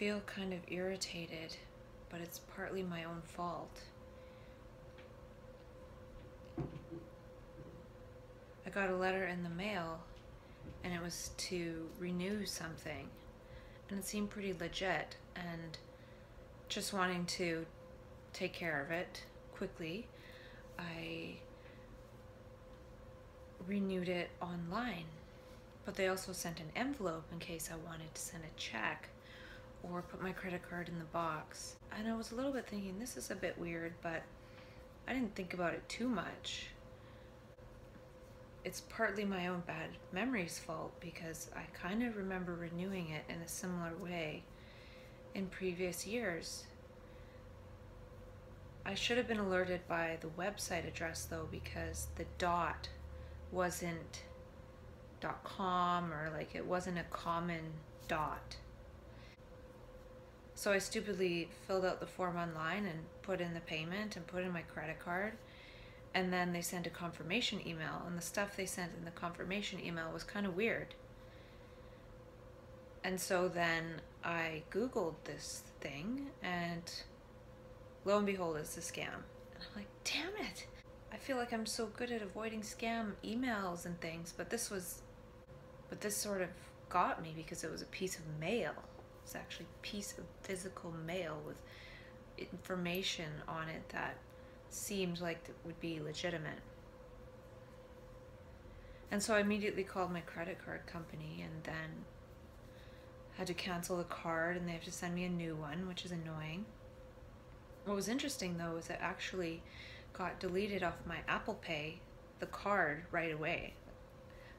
feel kind of irritated, but it's partly my own fault. I got a letter in the mail and it was to renew something, and it seemed pretty legit, and just wanting to take care of it quickly, I renewed it online. But they also sent an envelope in case I wanted to send a check or put my credit card in the box. And I was a little bit thinking, this is a bit weird, but I didn't think about it too much. It's partly my own bad memory's fault, because I kind of remember renewing it in a similar way in previous years. I should have been alerted by the website address though, because the dot wasn't .com, or like it wasn't a common dot. So I stupidly filled out the form online and put in the payment and put in my credit card, and then they sent a confirmation email, and the stuff they sent in the confirmation email was kind of weird. And so then I Googled this thing, and lo and behold, it's a scam. And I'm like, damn it! I feel like I'm so good at avoiding scam emails and things, but this sort of got me because it was a piece of mail. It's actually a piece of physical mail with information on it that seemed like it would be legitimate. And so I immediately called my credit card company and then had to cancel the card, and they have to send me a new one, which is annoying. What was interesting though is it actually got deleted off my Apple Pay, the card, right away.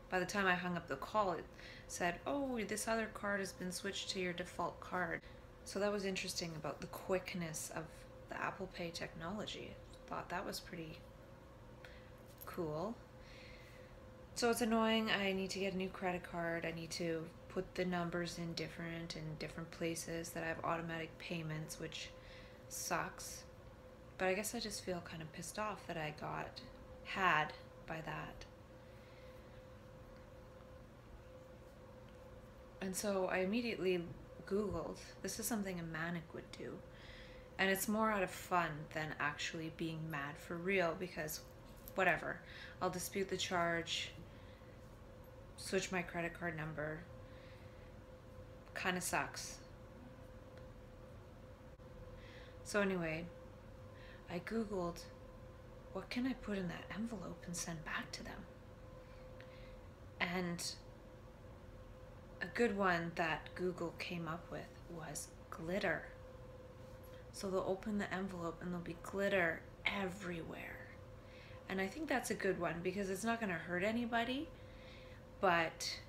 By the time I hung up the call, it said, oh, this other card has been switched to your default card. So that was interesting about the quickness of the Apple Pay technology. I thought that was pretty cool. So it's annoying. I need to get a new credit card. I need to put the numbers in different places, that I have automatic payments, which sucks. But I guess I just feel kind of pissed off that I got had by that. And so I immediately Googled, this is something a manic would do. And it's more out of fun than actually being mad for real, because whatever, I'll dispute the charge, switch my credit card number. Kind of sucks. So anyway, I Googled, what can I put in that envelope and send back to them? And a good one that Google came up with was glitter. So they'll open the envelope and there'll be glitter everywhere. And I think that's a good one because it's not going to hurt anybody, but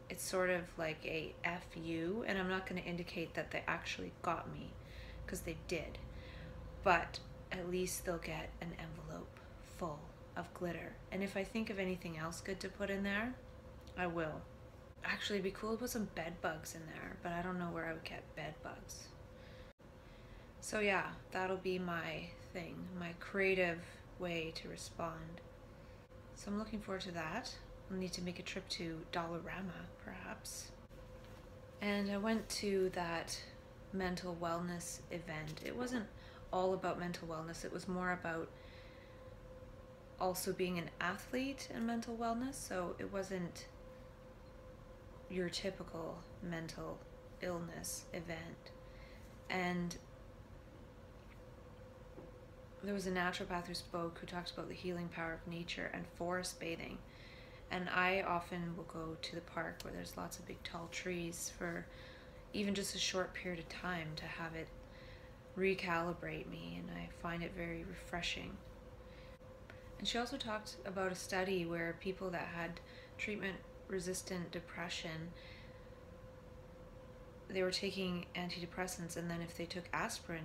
it's sort of like a FU, and I'm not going to indicate that they actually got me, because they did. But at least they'll get an envelope full of glitter. And if I think of anything else good to put in there, I will. Actually, it'd be cool to put some bed bugs in there, but I don't know where I would get bed bugs. So yeah, that'll be my thing, my creative way to respond. So I'm looking forward to that. I'll need to make a trip to Dollarama, perhaps. And I went to that mental wellness event. It wasn't all about mental wellness, it was more about also being an athlete and mental wellness. So it wasn't your typical mental illness event. And there was a naturopath who spoke, who talked about the healing power of nature and forest bathing. And I often will go to the park where there's lots of big tall trees for even just a short period of time to have it recalibrate me, and I find it very refreshing. And she also talked about a study where people that had treatment-resistant depression, they were taking antidepressants, and then if they took aspirin,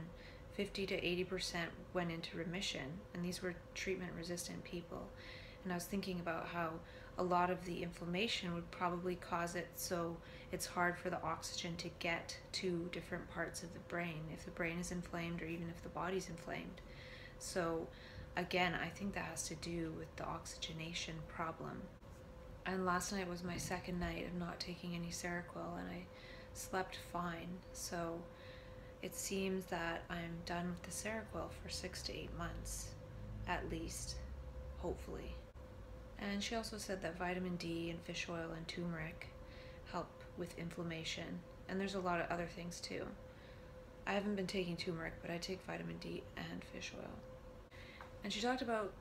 50 to 80% went into remission, and these were treatment-resistant people. And I was thinking about how a lot of the inflammation would probably cause it so it's hard for the oxygen to get to different parts of the brain, if the brain is inflamed or even if the body's inflamed. So again, I think that has to do with the oxygenation problem. And last night was my second night of not taking any Seroquel, and I slept fine. So it seems that I'm done with the Seroquel for 6 to 8 months, at least, hopefully. And she also said that vitamin D and fish oil and turmeric help with inflammation. And there's a lot of other things too. I haven't been taking turmeric, but I take vitamin D and fish oil. And she talked about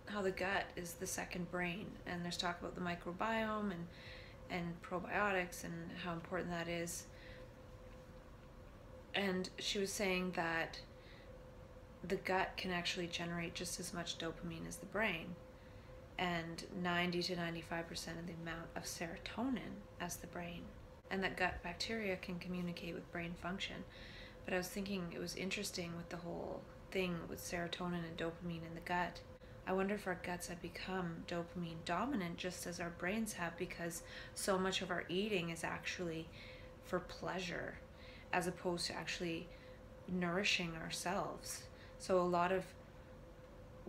how the gut is the second brain, and there's talk about the microbiome and probiotics and how important that is. And she was saying that the gut can actually generate just as much dopamine as the brain, and 90 to 95% of the amount of serotonin as the brain, and that gut bacteria can communicate with brain function. But I was thinking it was interesting with the whole thing with serotonin and dopamine in the gut. I wonder if our guts have become dopamine dominant just as our brains have, because so much of our eating is actually for pleasure as opposed to actually nourishing ourselves. So a lot of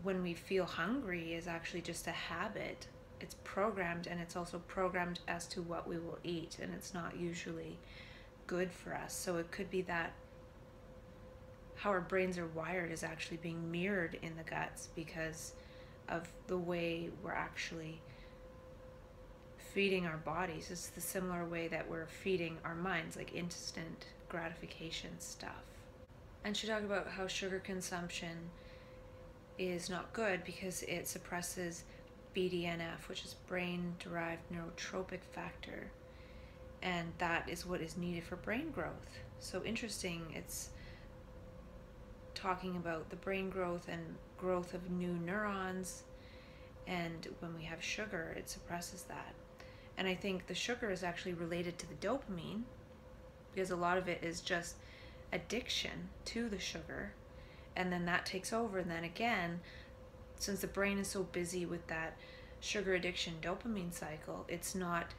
when we feel hungry is actually just a habit. It's programmed, and it's also programmed as to what we will eat, and it's not usually good for us. So it could be that how our brains are wired is actually being mirrored in the guts because of the way we're actually feeding our bodies. It's the similar way that we're feeding our minds, like instant gratification stuff. And she talked about how sugar consumption is not good because it suppresses BDNF, which is brain-derived neurotropic factor, and that is what is needed for brain growth. So interesting, it's talking about the brain growth and growth of new neurons, and when we have sugar, it suppresses that. And I think the sugar is actually related to the dopamine, because a lot of it is just addiction to the sugar, and then that takes over, and then again, since the brain is so busy with that sugar addiction dopamine cycle, it's not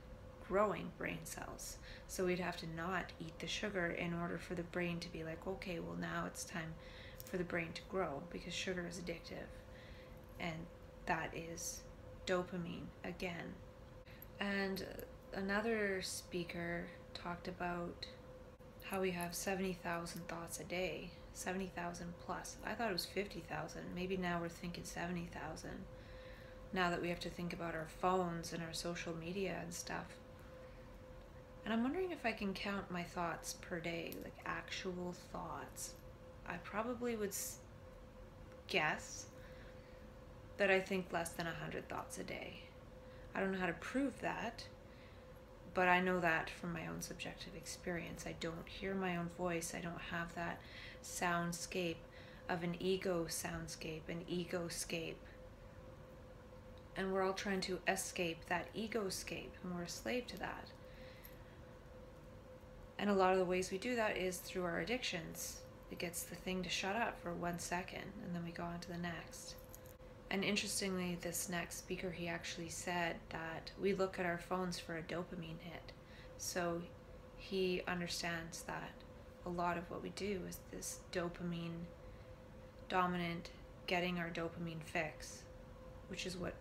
growing brain cells. So we'd have to not eat the sugar in order for the brain to be like, okay, well now it's time for the brain to grow, because sugar is addictive, and that is dopamine again. And another speaker talked about how we have 70,000 thoughts a day, 70,000 plus. I thought it was 50,000. Maybe now we're thinking 70,000. Now that we have to think about our phones and our social media and stuff. And I'm wondering if I can count my thoughts per day, like actual thoughts. I probably would guess that I think less than 100 thoughts a day. I don't know how to prove that, but I know that from my own subjective experience. I don't hear my own voice. I don't have that soundscape of an ego soundscape, an egoscape. And we're all trying to escape that egoscape, and we're a slave to that. And a lot of the ways we do that is through our addictions. It gets the thing to shut up for 1 second, and then we go on to the next. And interestingly, this next speaker, he actually said that we look at our phones for a dopamine hit. So he understands that a lot of what we do is this dopamine dominant, getting our dopamine fix, which is what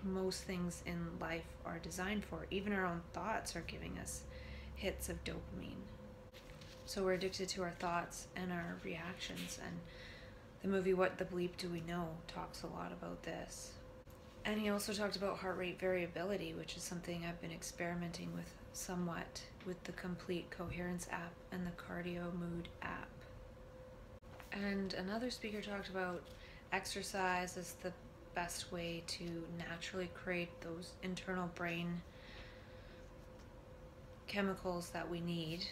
most things in life are designed for. Even our own thoughts are giving us hits of dopamine. So we're addicted to our thoughts and our reactions, and the movie What the Bleep Do We Know talks a lot about this. And he also talked about heart rate variability, which is something I've been experimenting with somewhat with the Complete Coherence app and the Cardio Mood app. And another speaker talked about exercise as the best way to naturally create those internal brain chemicals that we need,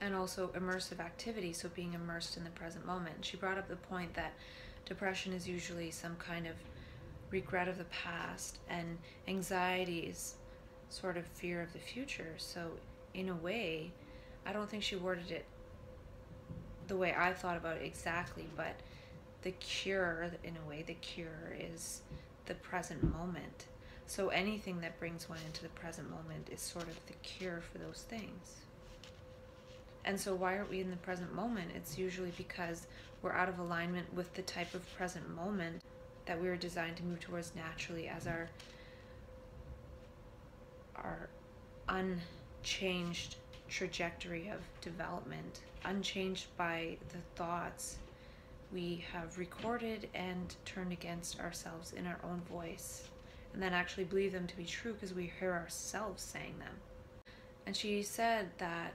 and also immersive activity, so being immersed in the present moment. She brought up the point that depression is usually some kind of regret of the past, and anxiety is sort of fear of the future. So in a way, I don't think she worded it the way I thought about it exactly, but the cure, in a way, the cure is the present moment. So anything that brings one into the present moment is sort of the cure for those things. And so why aren't we in the present moment? It's usually because we're out of alignment with the type of present moment that we were designed to move towards naturally as our unchanged trajectory of development, unchanged by the thoughts we have recorded and turned against ourselves in our own voice, and then actually believe them to be true because we hear ourselves saying them. And she said that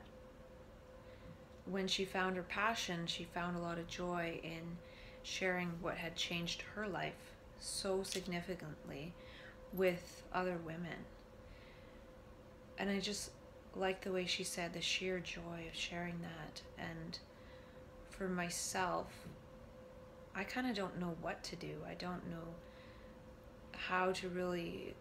when she found her passion, she found a lot of joy in sharing what had changed her life so significantly with other women. And I just like the way she said the sheer joy of sharing that. And for myself, I kind of don't know what to do. I don't know how to really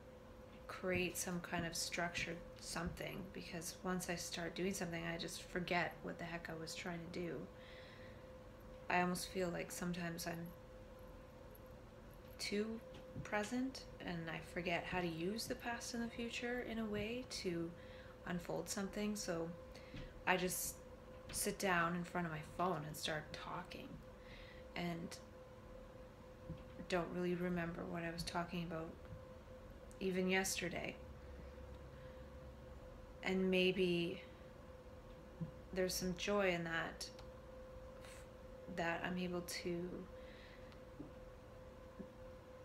create some kind of structured something, because once I start doing something, I just forget what the heck I was trying to do. I almost feel like sometimes I'm too present and I forget how to use the past and the future in a way to unfold something. So I just sit down in front of my phone and start talking and don't really remember what I was talking about even yesterday. And maybe there's some joy in that I'm able to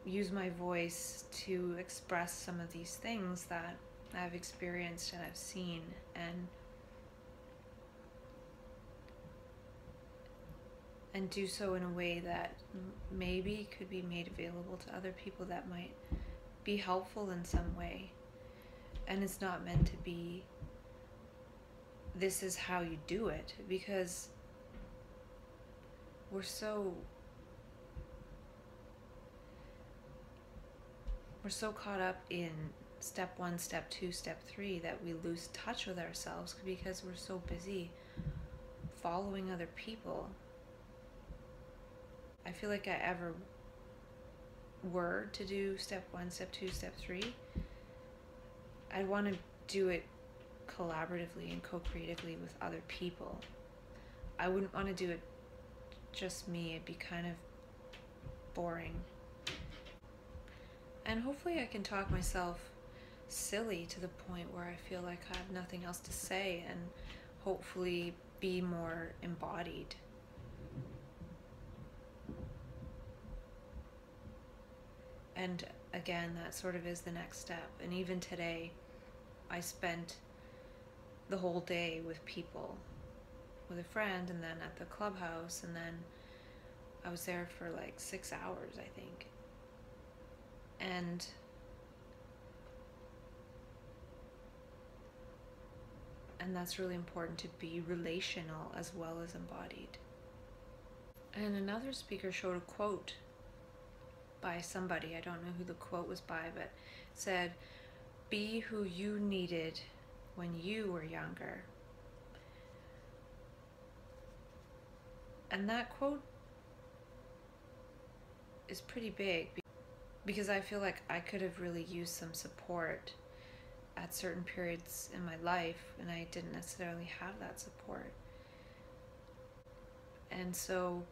use my voice to express some of these things that I've experienced and I've seen, and do so in a way that maybe could be made available to other people that might be helpful in some way. And it's not meant to be, this is how you do it, because we're so caught up in step 1, step 2, step 3 that we lose touch with ourselves because we're so busy following other people. I feel like I ever were to do step 1, step 2, step 3, I'd want to do it collaboratively and co-creatively with other people. I wouldn't want to do it just me. It'd be kind of boring. And hopefully I can talk myself silly to the point where I feel like I have nothing else to say, and hopefully be more embodied. And again, that sort of is the next step. And even today, I spent the whole day with people, with a friend, and then at the clubhouse, and then I was there for like 6 hours, I think. And that's really important, to be relational as well as embodied. And another speaker showed a quote by somebody, I don't know who the quote was by, but said, "Be who you needed when you were younger." And that quote is pretty big, because I feel like I could have really used some support at certain periods in my life, and I didn't necessarily have that support. And so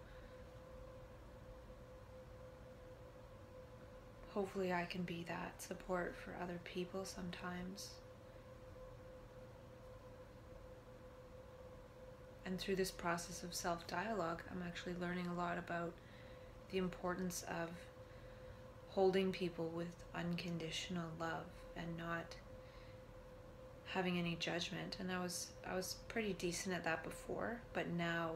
hopefully I can be that support for other people sometimes. And through this process of self-dialogue, I'm actually learning a lot about the importance of holding people with unconditional love and not having any judgment. And I was pretty decent at that before, but now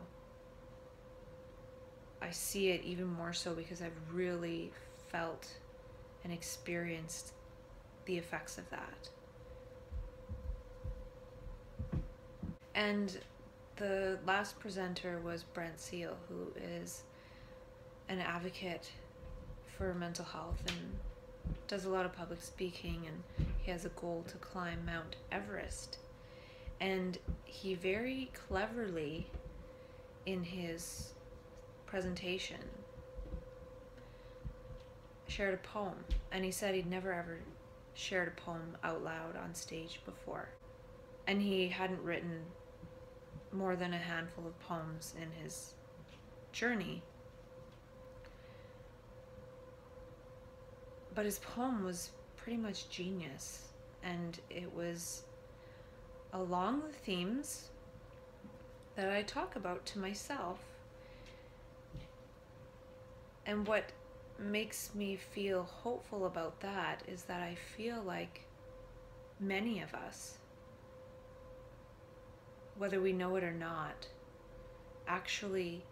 I see it even more so because I've really felt and experienced the effects of that. And the last presenter was Brent Seal, who is an advocate for mental health and does a lot of public speaking, and he has a goal to climb Mount Everest. And he very cleverly, in his presentation, shared a poem. And he said he'd never ever shared a poem out loud on stage before. And he hadn't written more than a handful of poems in his journey. But his poem was pretty much genius, and it was along the themes that I talk about to myself. And what makes me feel hopeful about that is that I feel like many of us, whether we know it or not, actually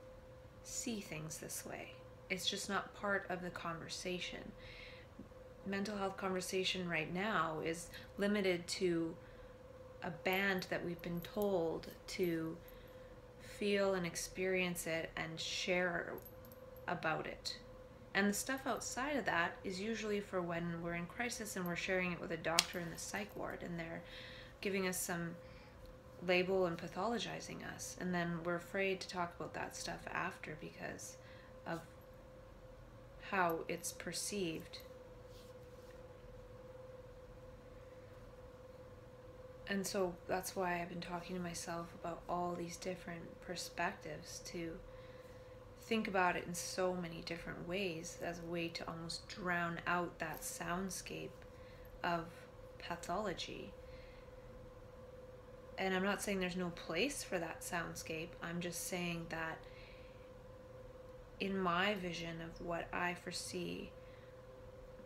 see things this way. It's just not part of the conversation. Mental health conversation right now is limited to a band that we've been told to feel and experience it and share about it. And the stuff outside of that is usually for when we're in crisis and we're sharing it with a doctor in the psych ward and they're giving us some label and pathologizing us. And then we're afraid to talk about that stuff after because of how it's perceived. And so that's why I've been talking to myself about all these different perspectives, to think about it in so many different ways as a way to almost drown out that soundscape of pathology. And I'm not saying there's no place for that soundscape. I'm just saying that in my vision of what I foresee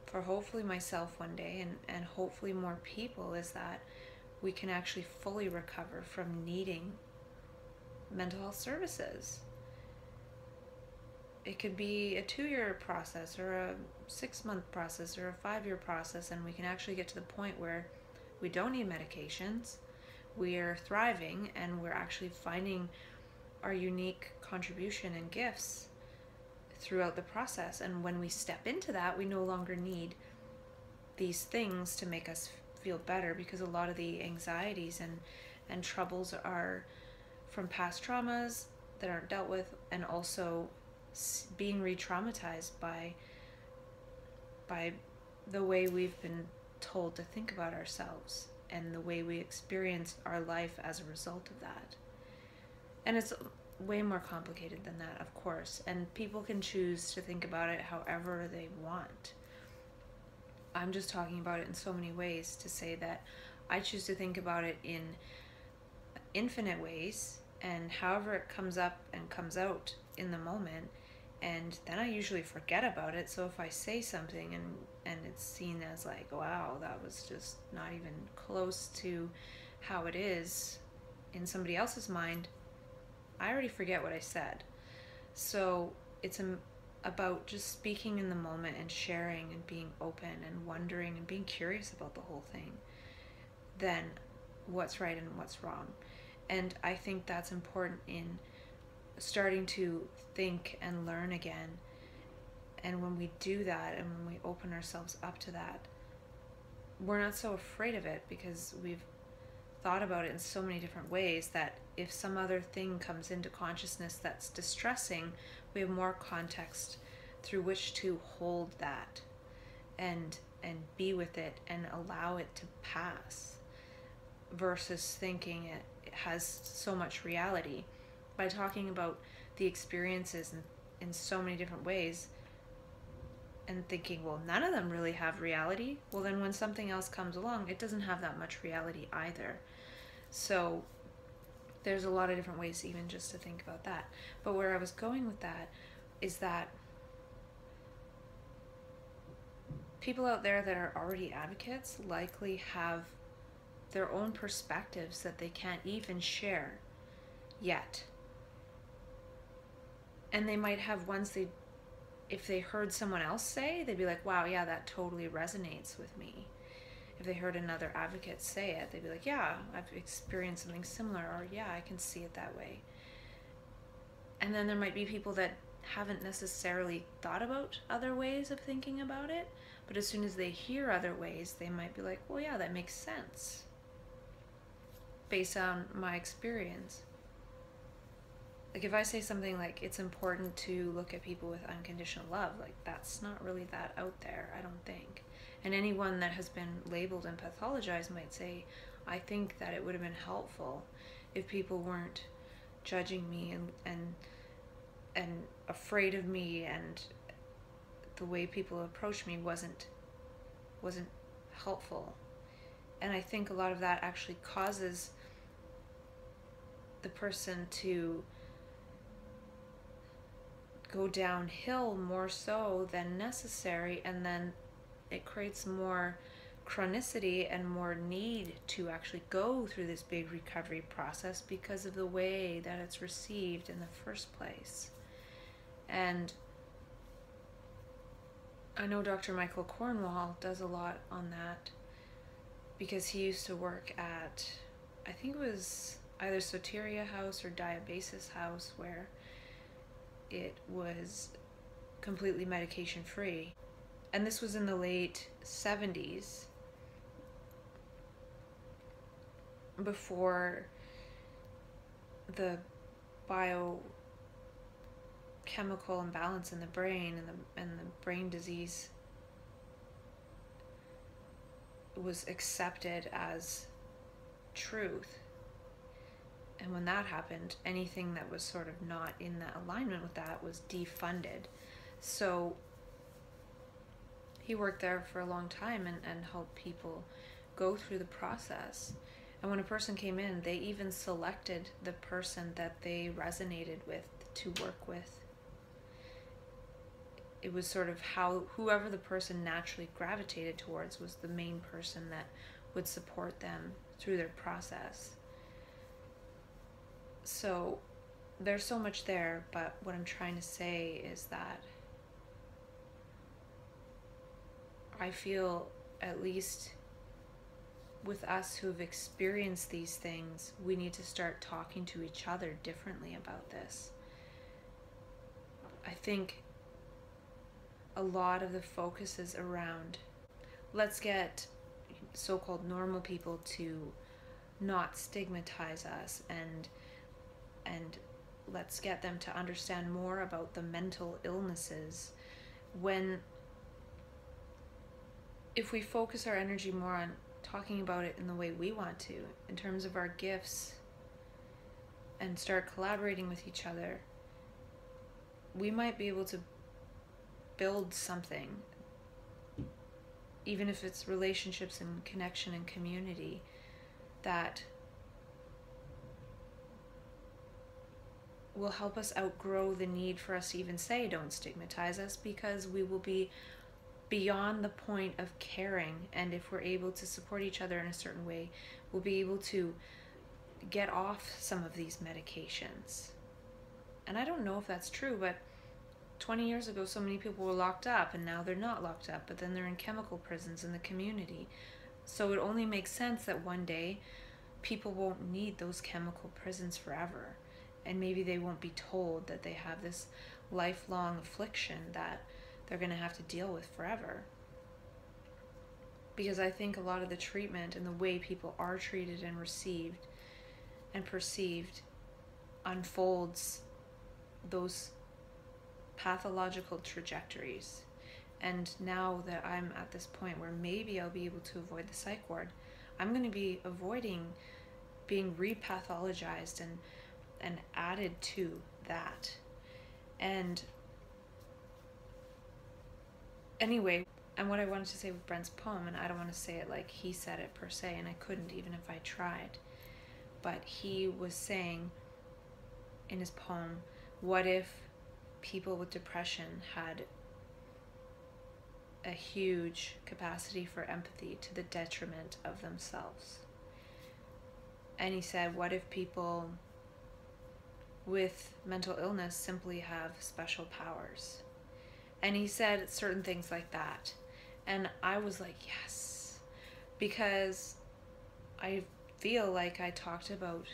for hopefully myself one day and hopefully more people, is that we can actually fully recover from needing mental health services. It could be a 2-year process or a 6-month process or a 5-year process, and we can actually get to the point where we don't need medications, we're thriving, and we're actually finding our unique contribution and gifts throughout the process. And when we step into that, we no longer need these things to make us feel better, because a lot of the anxieties and troubles are from past traumas that aren't dealt with, and also being re-traumatized by the way we've been told to think about ourselves and the way we experience our life as a result of that. And it's way more complicated than that, of course, and people can choose to think about it however they want. I'm just talking about it in so many ways to say that I choose to think about it in infinite ways, and however it comes up and comes out in the moment, and then I usually forget about it. So if I say something and it's seen as like, wow, that was just not even close to how it is in somebody else's mind, I already forget what I said. So it's about just speaking in the moment and sharing and being open and wondering and being curious about the whole thing, then what's right and what's wrong. And I think that's important in starting to think and learn again. And when we do that and when we open ourselves up to that, we're not so afraid of it, because we've thought about it in so many different ways that if some other thing comes into consciousness that's distressing, we have more context through which to hold that and be with it and allow it to pass, versus thinking it has so much reality. By talking about the experiences in so many different ways and thinking, well, none of them really have reality, well, then when something else comes along, it doesn't have that much reality either. So there's a lot of different ways even just to think about that. But where I was going with that is that people out there that are already advocates likely have their own perspectives that they can't even share yet. And they might have ones if they heard someone else say, they'd be like, wow, yeah, that totally resonates with me. If they heard another advocate say it, they'd be like, yeah, I've experienced something similar, or yeah, I can see it that way. And then there might be people that haven't necessarily thought about other ways of thinking about it, but as soon as they hear other ways, they might be like, well, yeah, that makes sense based on my experience. Like if I say something like it's important to look at people with unconditional love, like that's not really that out there, I don't think. And anyone that has been labeled and pathologized might say, I think that it would have been helpful if people weren't judging me and afraid of me, and the way people approach me wasn't helpful. And I think a lot of that actually causes the person to go downhill more so than necessary, and then it creates more chronicity and more need to actually go through this big recovery process because of the way that it's received in the first place. And I know Dr. Michael Cornwall does a lot on that, because he used to work at, I think it was either Soteria House or Diabasis House, where it was completely medication free. And this was in the late 70s, before the biochemical imbalance in the brain and the brain disease was accepted as truth. And when that happened, anything that was sort of not in that alignment with that was defunded. So he worked there for a long time and helped people go through the process. And when a person came in, they even selected the person that they resonated with to work with. It was sort of how whoever the person naturally gravitated towards was the main person that would support them through their process. So there's so much there, but what I'm trying to say is that I feel, at least with us who've experienced these things, we need to start talking to each other differently about this. I think a lot of the focus is around, let's get so-called normal people to not stigmatize us, and let's get them to understand more about the mental illnesses, when if we focus our energy more on talking about it in the way we want to, in terms of our gifts, and start collaborating with each other, we might be able to build something, even if it's relationships and connection and community, that will help us outgrow the need for us to even say don't stigmatize us, because we will be beyond the point of caring. And if we're able to support each other in a certain way, we'll be able to get off some of these medications. And I don't know if that's true, but 20 years ago so many people were locked up, and now they're not locked up, but then they're in chemical prisons in the community. So it only makes sense that one day people won't need those chemical prisons forever, and maybe they won't be told that they have this lifelong affliction that they're going to have to deal with forever. Because I think a lot of the treatment and the way people are treated and received and perceived unfolds those pathological trajectories. And now that I'm at this point where maybe I'll be able to avoid the psych ward, I'm going to be avoiding being repathologized and added to that. And anyway, and what I wanted to say with Brent's poem, and I don't want to say it like he said it per se, and I couldn't even if I tried, but he was saying in his poem, what if people with depression had a huge capacity for empathy to the detriment of themselves? And he said, what if people with mental illness simply have special powers? And he said certain things like that. And I was like, yes, because I feel like I talked about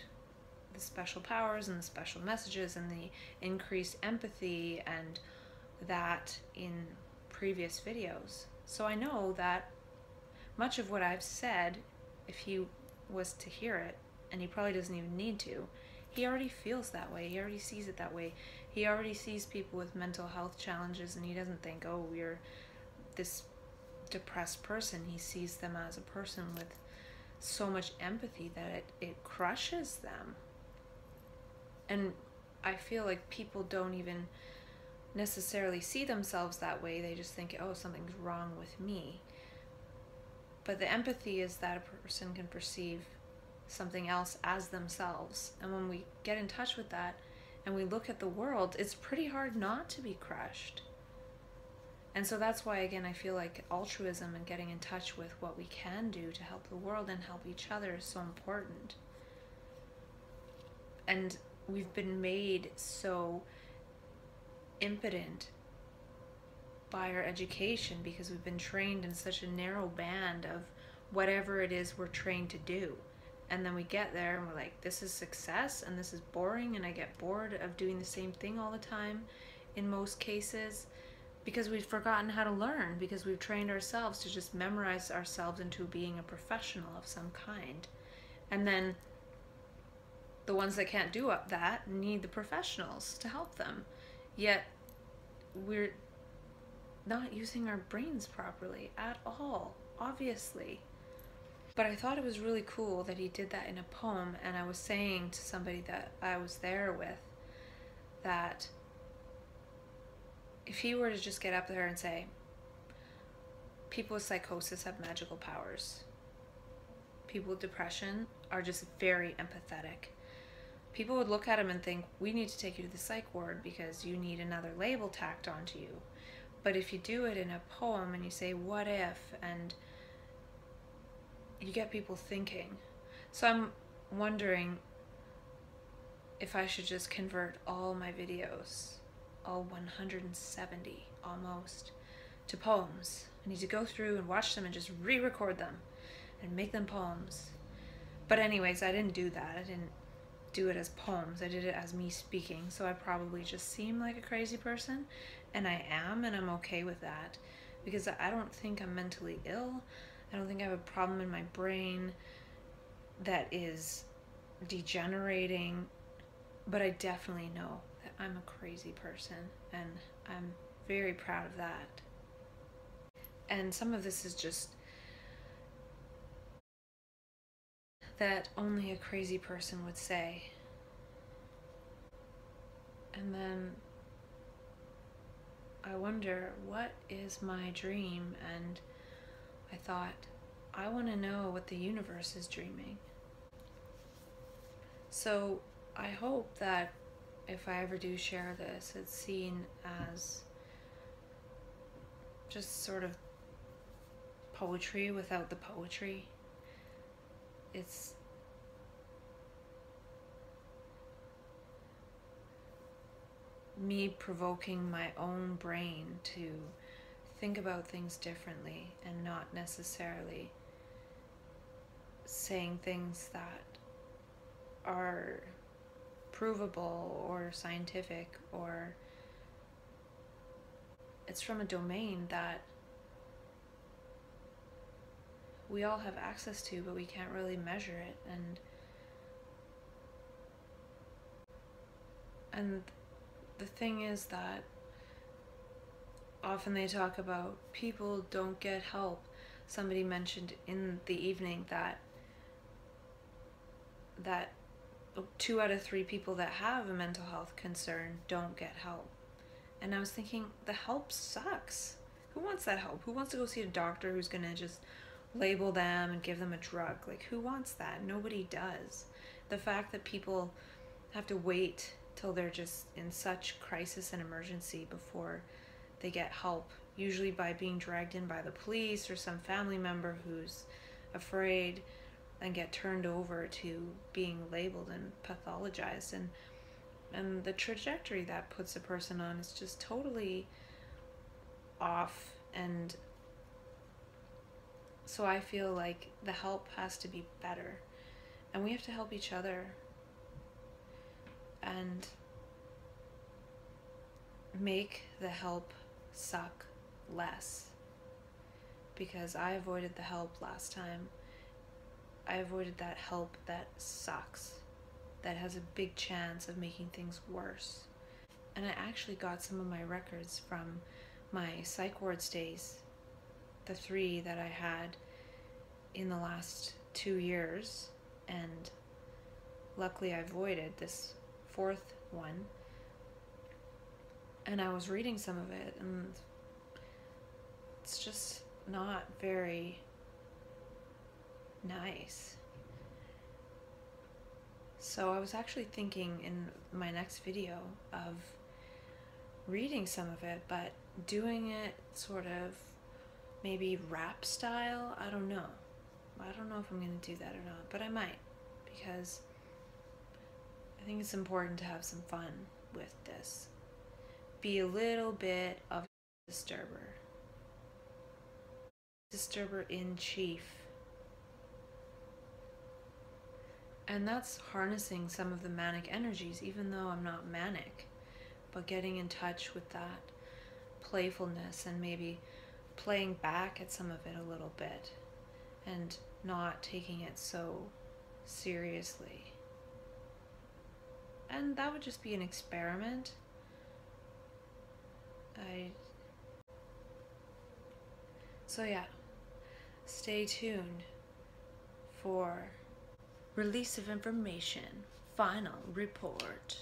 the special powers and the special messages and the increased empathy and that in previous videos. So I know that much of what I've said, if he was to hear it, and he probably doesn't even need to, he already feels that way. He already sees it that way. He already sees people with mental health challenges, and he doesn't think, oh, you're this depressed person. He sees them as a person with so much empathy that it crushes them. And I feel like people don't even necessarily see themselves that way. They just think, oh, something's wrong with me. But the empathy is that a person can perceive something else as themselves. And when we get in touch with that and we look at the world, it's pretty hard not to be crushed. And so that's why, again, I feel like altruism and getting in touch with what we can do to help the world and help each other is so important. And we've been made so impotent by our education because we've been trained in such a narrow band of whatever it is we're trained to do. And then we get there and we're like, this is success and this is boring, and I get bored of doing the same thing all the time in most cases, because we've forgotten how to learn, because we've trained ourselves to just memorize ourselves into being a professional of some kind. And then the ones that can't do that need the professionals to help them. Yet we're not using our brains properly at all, obviously. But I thought it was really cool that he did that in a poem, and I was saying to somebody that I was there with that if he were to just get up there and say, people with psychosis have magical powers, people with depression are just very empathetic, people would look at him and think, we need to take you to the psych ward because you need another label tacked onto you. But if you do it in a poem and you say, what if, and you get people thinking. So I'm wondering if I should just convert all my videos, all 170 almost, to poems. I need to go through and watch them and just re-record them and make them poems. But anyways, I didn't do that. I didn't do it as poems. I did it as me speaking. So I probably just seem like a crazy person, and I am, and I'm okay with that, because I don't think I'm mentally ill. I don't think I have a problem in my brain that is degenerating, but I definitely know that I'm a crazy person, and I'm very proud of that. And some of this is just that only a crazy person would say. And then I wonder, what is my dream? And I thought, I want to know what the universe is dreaming. So I hope that if I ever do share this, it's seen as just sort of poetry without the poetry. It's me provoking my own brain to think about things differently and not necessarily saying things that are provable or scientific, or it's from a domain that we all have access to, but we can't really measure it. And the thing is that often they talk about people don't get help. Somebody mentioned in the evening that 2 out of 3 people that have a mental health concern don't get help. And I was thinking, the help sucks. Who wants that help? Who wants to go see a doctor who's gonna just label them and give them a drug? Like, who wants that? Nobody does. The fact that people have to wait till they're just in such crisis and emergency before they get help, usually by being dragged in by the police or some family member who's afraid, and get turned over to being labeled and pathologized, and the trajectory that puts a person on is just totally off. And so I feel like the help has to be better, and we have to help each other and make the help suck less, because I avoided the help last time. I avoided that help that sucks, that has a big chance of making things worse. And I actually got some of my records from my psych ward stays, the 3 that I had in the last 2 years, and luckily I avoided this 4th one. And I was reading some of it, and it's just not very nice. So I was actually thinking in my next video of reading some of it, but doing it sort of maybe rap style. I don't know. I don't know if I'm going to do that or not, but I might, because I think it's important to have some fun with this. Be a little bit of a disturber in chief. And that's harnessing some of the manic energies, even though I'm not manic, but getting in touch with that playfulness and maybe playing back at some of it a little bit and not taking it so seriously. And that would just be an experiment. So yeah, stay tuned for release of information, final report.